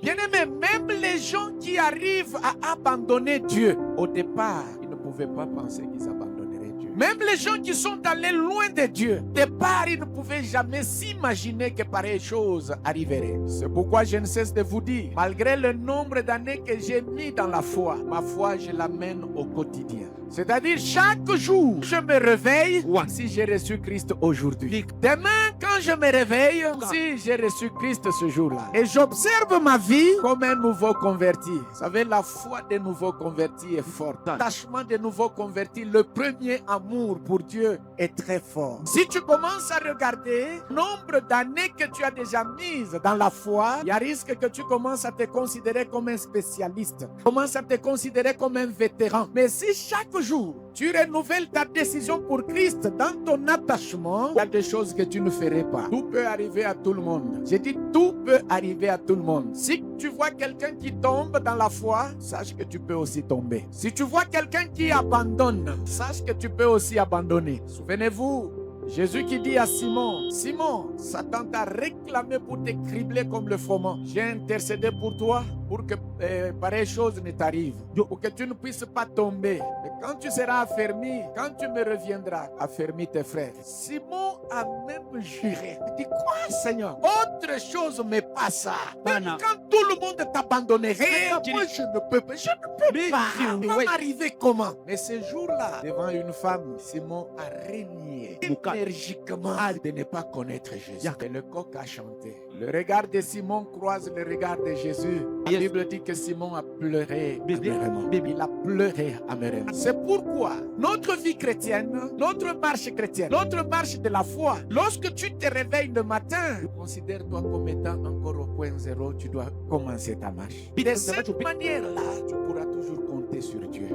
Bien-aimé, même les gens qui arrivent à abandonner Dieu, au départ, ils ne pouvaient pas penser qu'ils abandonneraient Dieu. Même les gens qui sont allés loin de Dieu, au départ, ils ne pouvaient jamais s'imaginer que pareille chose arriverait. C'est pourquoi je ne cesse de vous dire, malgré le nombre d'années que j'ai mis dans la foi, ma foi, je l'amène au quotidien. C'est-à-dire, chaque jour, je me réveille comme si j'ai reçu Christ aujourd'hui. Demain, quand je me réveille, comme si j'ai reçu Christ ce jour-là. Et j'observe ma vie comme un nouveau converti. Vous savez, la foi des nouveaux convertis est forte. L'attachement des nouveaux convertis, le premier amour pour Dieu est très fort. Si tu commences à regarder le nombre d'années que tu as déjà mises dans la foi, il y a risque que tu commences à te considérer comme un spécialiste. Commence à te considérer comme un vétéran. Mais si chaque jour, tu renouvelles ta décision pour Christ dans ton attachement, il y a des choses que tu ne ferais pas. Tout peut arriver à tout le monde. J'ai dit tout peut arriver à tout le monde. Si tu vois quelqu'un qui tombe dans la foi, sache que tu peux aussi tomber. Si tu vois quelqu'un qui abandonne, sache que tu peux aussi abandonner. Souvenez-vous, Jésus qui dit à Simon, Simon, Satan t'a réclamé pour te cribler comme le froment. J'ai intercédé pour toi pour que pareille chose ne t'arrive, pour que tu ne puisses pas tomber. Mais quand tu seras affermi, quand tu me reviendras, affermis tes frères. Simon a même juré. Il dit, quoi, Seigneur? Autre chose me passe. Même quand tout le monde t'abandonnerait, moi je ne peux pas. Je ne peux pas. Ça va m'arriver comment? Mais ce jour-là, devant une femme, Simon a renié énergiquement de ne pas connaître Jésus. Et le coq a chanté. Le regard de Simon croise le regard de Jésus. La Bible dit que Simon a pleuré amèrement. Il a pleuré amèrement. C'est pourquoi notre vie chrétienne, notre marche chrétienne, notre marche de la foi, lorsque tu te réveilles le matin, considère-toi comme étant encore au point zéro, tu dois commencer ta marche. De cette manière-là, tu pourras toujours compter sur Dieu.